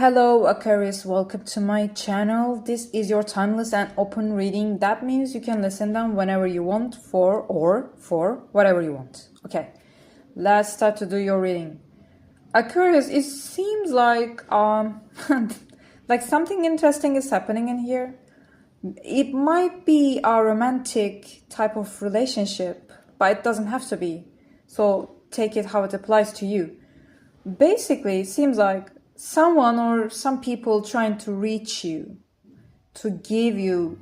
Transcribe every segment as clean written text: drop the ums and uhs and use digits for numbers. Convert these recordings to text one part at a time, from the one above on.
Hello Aquarius, welcome to my channel. This is your timeless and open reading. That means you can listen them whenever you want for whatever you want. Okay, let's start to do your reading. Aquarius, it seems like like something interesting is happening in here. It might be a romantic type of relationship, but it doesn't have to be. So take it how it applies to you. Basically, it seems like someone or some people trying to reach you, to give you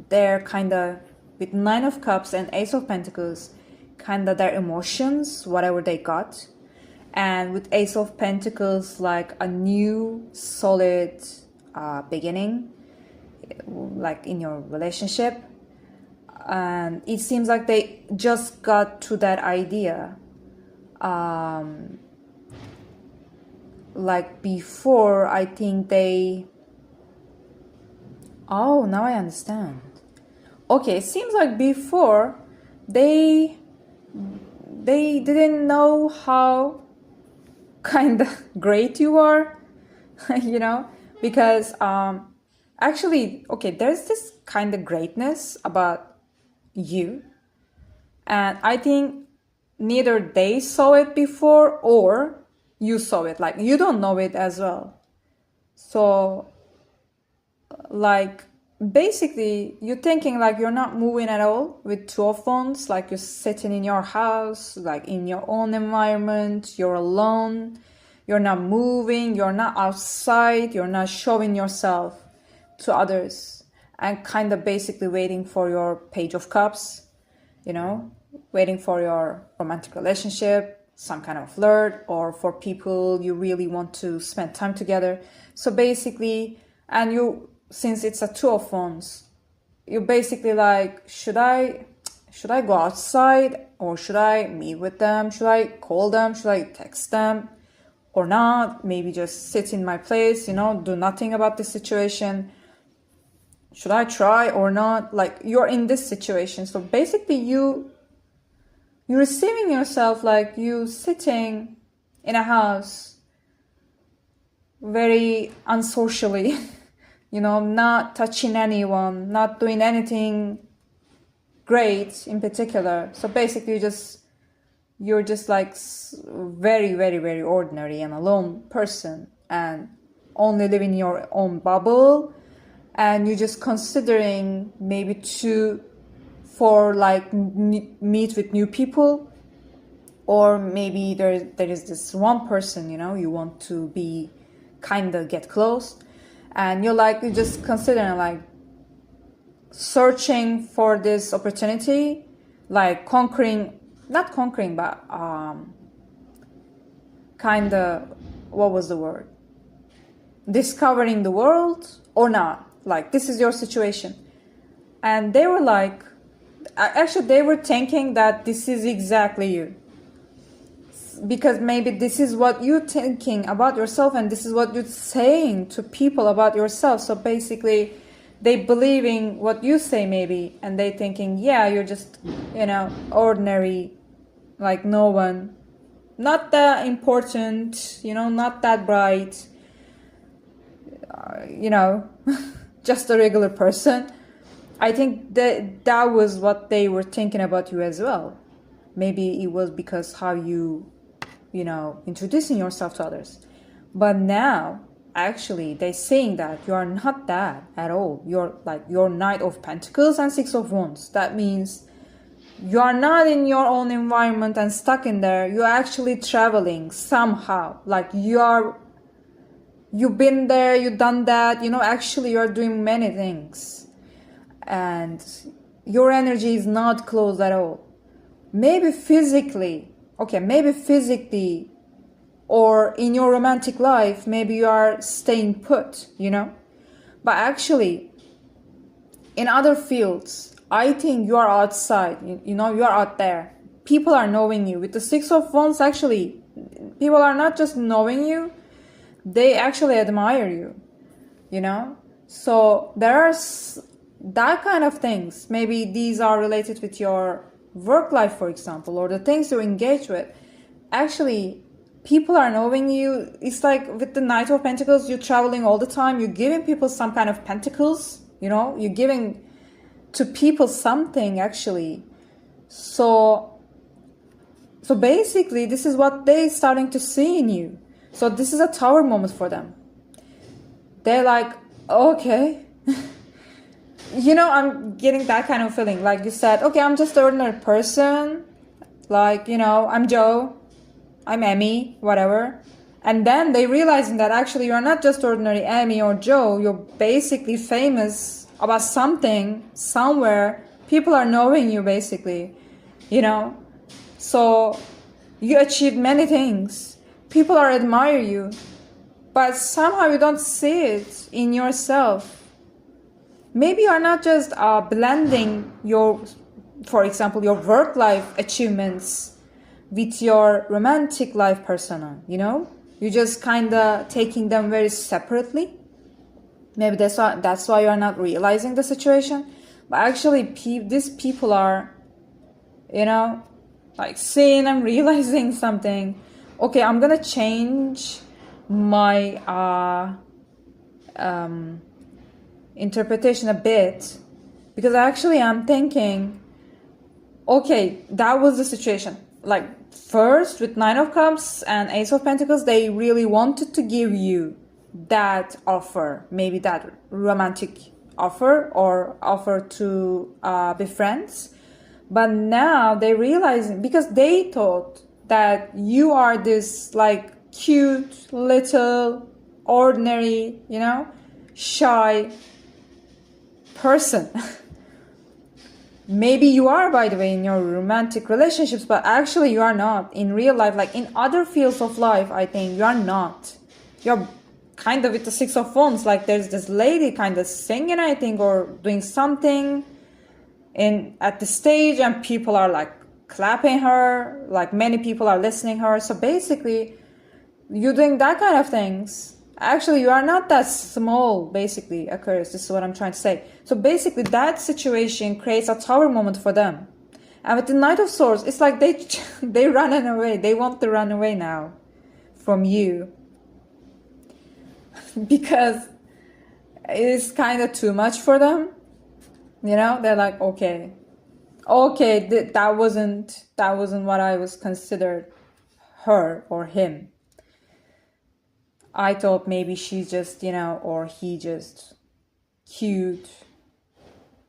their kind of, with Nine of Cups and Ace of Pentacles, kind of their emotions, whatever they got. And with Ace of Pentacles, like a new solid beginning, like in your relationship. And it seems like they just got to that idea. Like before, I think they... Oh, now I understand. Okay, it seems like before they didn't know how kind of great you are, you know, because actually, okay, there's this kind of greatness about you, and I think neither they saw it before or you saw it, like you don't know it as well. So like basically you're thinking like you're not moving at all with Two of Wands, like you're sitting in your house, like in your own environment, you're alone, you're not moving, you're not outside, you're not showing yourself to others, and kind of basically waiting for your Page of Cups, you know, waiting for your romantic relationship, some kind of flirt, or for people you really want to spend time together. So basically, and you, since it's a Two of Wands, you're basically like, should I go outside, or should I meet with them? Should I call them? Should I text them or not? Maybe just sit in my place, you know, do nothing about the situation. Should I try or not? Like you're in this situation. So basically you're receiving yourself like you sitting in a house very unsocially, you know, not touching anyone, not doing anything great in particular. So basically you're just like very, very, very ordinary and alone person, and only living your own bubble, and you're just considering maybe for like meet with new people, or maybe there is this one person, you know, you want to be kind of get close, and you're just considering like searching for this opportunity, like not conquering, but kind of, what was the word, discovering the world or not, like this is your situation. And they were like, actually they were thinking that this is exactly you, because maybe this is what you're thinking about yourself, and this is what you're saying to people about yourself. So basically they believing what you say maybe, and they thinking, yeah, you're just, you know, ordinary, like no one, not that important, you know, not that bright, you know, just a regular person. I think that was what they were thinking about you as well. Maybe it was because how you know, introducing yourself to others. But now, actually, they're saying that you are not that at all. You're like your Knight of Pentacles and Six of Wands. That means you are not in your own environment and stuck in there. You're actually traveling somehow. Like you've been there, you've done that. You know, actually, you're doing many things. And your energy is not closed at all. Maybe physically, or in your romantic life, maybe you are staying put, you know. But actually, in other fields, I think you are outside, you know, you are out there. People are knowing you. With the Six of Wands, actually, people are not just knowing you, they actually admire you, you know. So there are that kind of things. Maybe these are related with your work life, for example, or the things you engage with. Actually, people are knowing you. It's like with the Knight of Pentacles, you're traveling all the time. You're giving people some kind of pentacles, you know, you're giving to people something actually. So basically, this is what they're starting to see in you. So this is a tower moment for them. They're like, okay. You know, I'm getting that kind of feeling. Like you said, okay, I'm just an ordinary person. Like, you know, I'm Joe. I'm Emmy, whatever. And then they realizing that actually you're not just ordinary Emmy or Joe. You're basically famous about something, somewhere. People are knowing you basically, you know. So you achieved many things. People are admire you. But somehow you don't see it in yourself. Maybe you're not just blending your, for example, your work life achievements with your romantic life persona, you know? You're just kind of taking them very separately. Maybe that's why you're not realizing the situation. But actually, these people are, you know, like seeing and realizing something. Okay, I'm gonna change my interpretation a bit, because actually I'm thinking, okay, that was the situation. Like first with Nine of Cups and Ace of Pentacles, they really wanted to give you that offer, maybe that romantic offer or offer to be friends. But now they realizing, because they thought that you are this like cute little ordinary, you know, shy person. Maybe you are, by the way, in your romantic relationships, but actually you are not in real life. Like in other fields of life, I think you are not. You're kind of with the Six of Wands. Like there's this lady kind of singing, I think, or doing something at the stage, and people are like clapping her. Like many people are listening her. So basically, you're doing that kind of things. Actually, you are not that small, basically, Aquarius. This is what I'm trying to say. So basically, that situation creates a tower moment for them. And with the Knight of Swords, it's like they running away. They want to run away now from you. Because it's kind of too much for them. You know, they're like, okay, that wasn't what I was considered her or him. I thought maybe she's just, you know, or he just cute,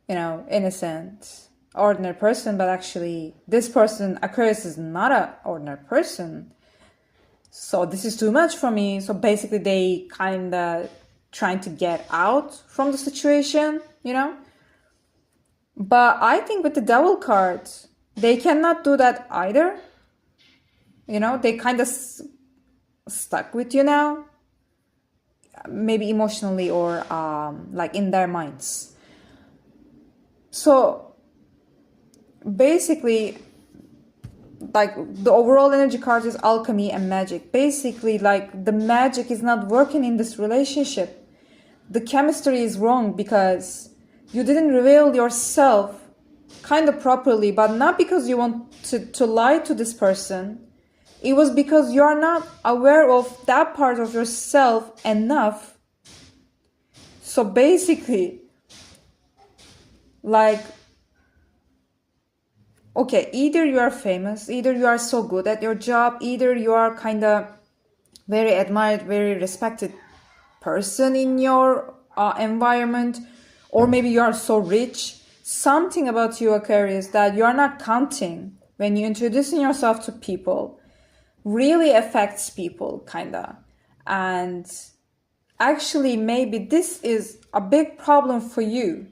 you know, innocent, ordinary person. But actually, this person, Aquarius, is not an ordinary person. So this is too much for me. So basically, they kind of trying to get out from the situation, you know. But I think with the Devil card, they cannot do that either. You know, they kind of stuck with you now. Maybe emotionally or like in their minds. So basically, like the overall energy card is alchemy and magic. Basically, like the magic is not working in this relationship. The chemistry is wrong because you didn't reveal yourself kind of properly, but not because you want to lie to this person. It was because you are not aware of that part of yourself enough. So basically, like, okay, either you are famous, either you are so good at your job, either you are kind of very admired, very respected person in your environment, or maybe you are so rich. Something about you, Aquarius, that you are not counting when you're introducing yourself to people really affects people, kinda. And actually, maybe this is a big problem for you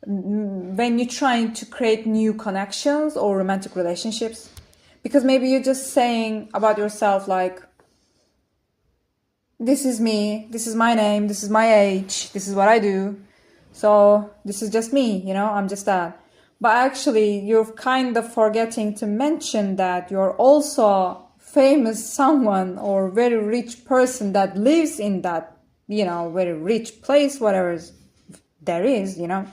when you're trying to create new connections or romantic relationships. Because maybe you're just saying about yourself like, this is me, this is my name, this is my age, this is what I do. So this is just me, you know, I'm just that. But actually, you're kind of forgetting to mention that you're also famous someone or very rich person that lives in that, you know, very rich place, whatever there is, you know.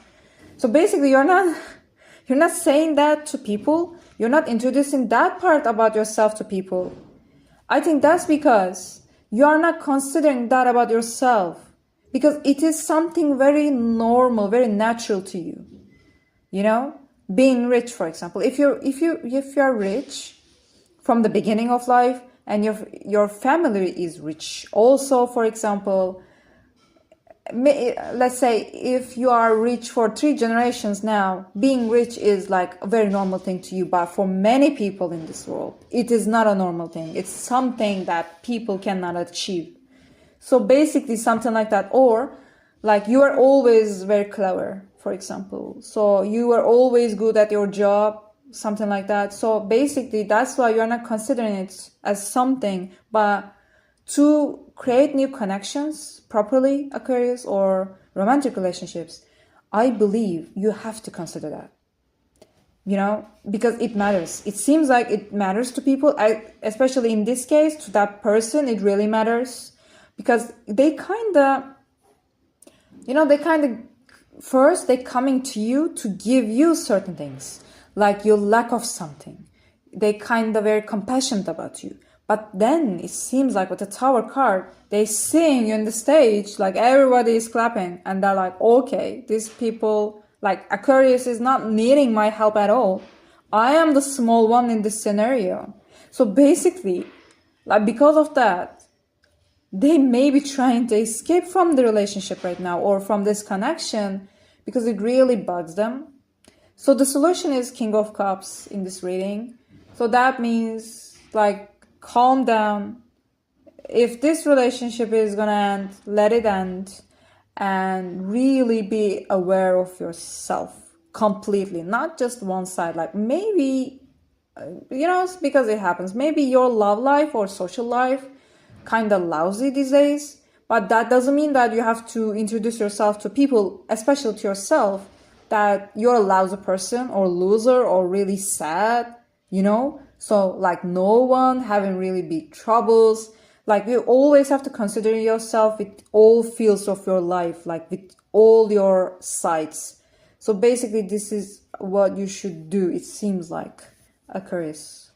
So basically, you're not saying that to people. You're not introducing that part about yourself to people. I think that's because you are not considering that about yourself, because it is something very normal, very natural to you. You know, being rich, for example, if you're rich from the beginning of life, and your family is rich also, for example, let's say if you are rich for 3 generations now, being rich is like a very normal thing to you. But for many people in this world, it is not a normal thing. It's something that people cannot achieve. So basically something like that. Or like you are always very clever, for example. So you are always good at your job, something like that. So basically that's why you're not considering it as something. But to create new connections properly, Aquarius, or romantic relationships, I believe you have to consider that. You know, because it matters. It seems like it matters to people. Especially in this case, to that person, it really matters. Because they kind of, first they coming to you to give you certain things, like your lack of something. They kind of very compassionate about you. But then it seems like with the Tower card, they sing you in the stage, like everybody is clapping, and they're like, okay, these people, like Aquarius is not needing my help at all. I am the small one in this scenario. So basically, like because of that, they may be trying to escape from the relationship right now, or from this connection, because it really bugs them. So the solution is King of Cups in this reading. So that means like calm down. If this relationship is gonna end, let it end, and really be aware of yourself completely, not just one side. Like maybe, because it happens, maybe your love life or social life kind of lousy these days, but that doesn't mean that you have to introduce yourself to people, especially to yourself, that you're a lousy person or loser or really sad, so like no one having really big troubles. Like you always have to consider yourself with all fields of your life, like with all your sides. So basically this is what you should do, it seems like, Aquarius.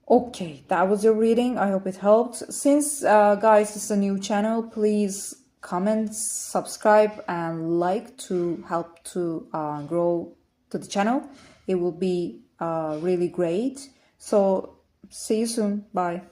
Okay, that was your reading. I hope it helped. Since guys, this is a new channel, please comment, subscribe, and like to help to grow to the channel. It will be really great. So see you soon. Bye.